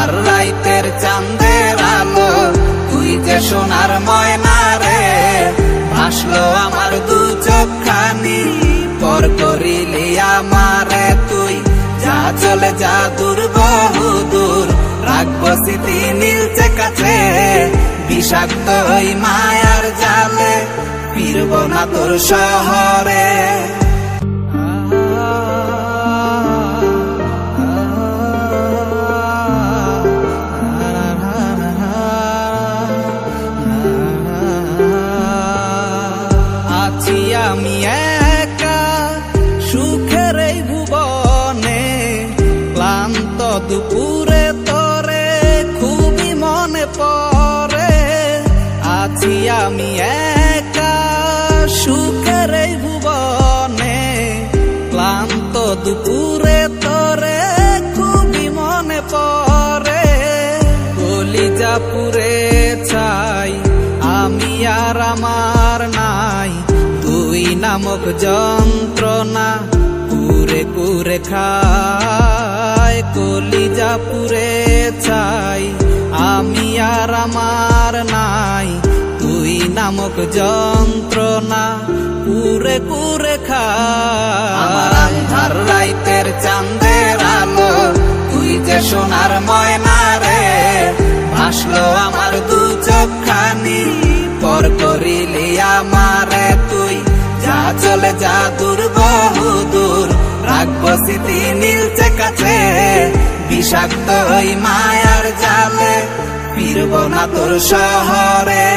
আন্ধার রাইতের চাঁদের আলো, তুই যে সোনার ময়না রে। ভাসলো আমার দু চোখখানি, পর করিলি আমারে তুই। যা চলে যা দূর বহু দূর, রাখবো স্মৃতি নীলচে কাছে। বিষাক্ত ওই মায়ার জালে, ফিরব না তোর শহরে। আছি আমি একা সুখের এই ভুবনে, ক্লান্ত দুপুরে তোরে খুবই মনে পড়ে। আছি আমি একা সুখের এই ভুবনে, ক্লান্ত দুপুরে তোরে খুবই মনে পড়ে। কলিজা পুরে ছাই আমি আর আমার নাই, তুই নামক যন্ত্রণা কুরে কুরে খায়। কলিজা পুরে ছাই আমি আর আমার নাই, তুই নামক যন্ত্রণা কুরে কুরে খায়। আমার আন্ধার রাইতের চাঁদের আলো, তুই যে সোনার ময়না রে। ভাসলো আমার দু চোখখানি, পর করিলি আমারে তুই। যা চলে যা দূর বহু দূর, রাখবো স্মৃতি নীলচে কাছে। বিষাক্ত ওই মায়ার জালে, ফিরব না তোর শহরে।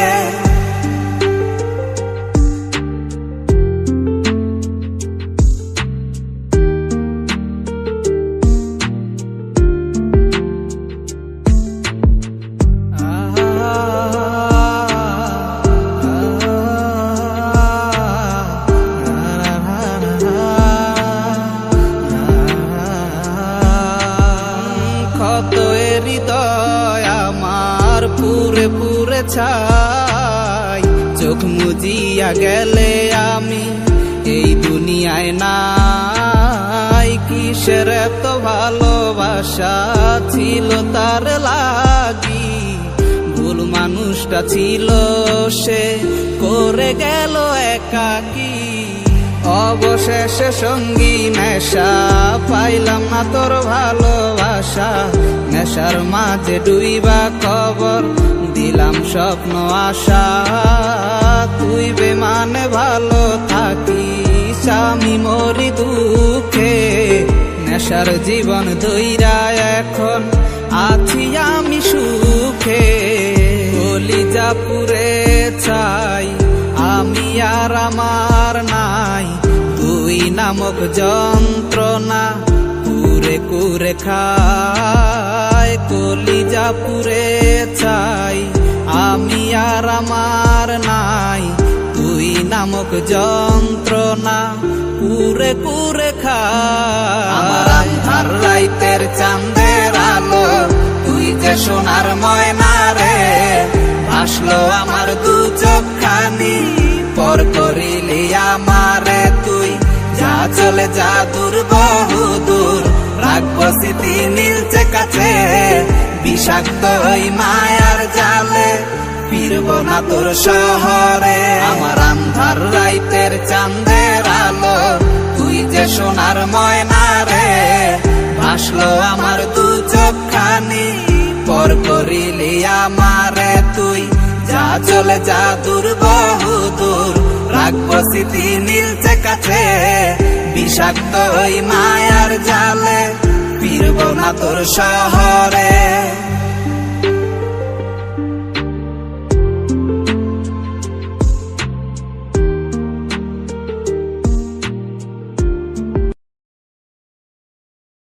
ক্ষত হৃদয় আমার পুরে পুরে ছাই, চোখ মুজিয়া গেলে আমি এই দুনিয়ায় নাই। কিসের এত ভালোবাসা ছিল তার লাগি, ভুল মানুষটা ছিল সে করে গেল একাকী। অবশেষে সঙ্গী নেশা, পাইলাম না তোর ভালোবাসা। নেশার মাঝে ডুইবা কবর দিলাম স্বপ্ন আশা। তুই বেমানে ভালো থাকিস, আমি মরি দুঃখে। নেশার জীবন দইরা এখন আছি আমি সুখে। কলিজা পুরে ছাই আমি আর আমার নাই, তুই নামক যন্ত্রণা কুরে কুরে খায়। কলিজা পুরে ছাই আমি আর আমার নাই, তুই নামক যন্ত্রণা কুরে কুরে খায়। আমার আন্ধার রাইতের চাঁদের আলো, তুই যে সোনার ময়না রে। ভাসলো আমার দু চোখখানি, পর করিলি আমারে তুই। যা চলে যা দূর বহু দূর, রাখবো স্মৃতি নীলচে কাছে। বিষাক্ত ওই মায়ার জালে, ফিরব না তোর শহরে। আমার আন্ধার রাইতের চাঁদের আলো, তুই যে সোনার ময়না রে। ভাসলো আমার দু চোখখানি, পর করিলি আমারে তুই। যা চলে যা দূর বহু দূর, রাখবো স্মৃতি নীলচে কাছে। বিষাক্ত ওই মায়ার জালে, ফিরব না তোর শহরে।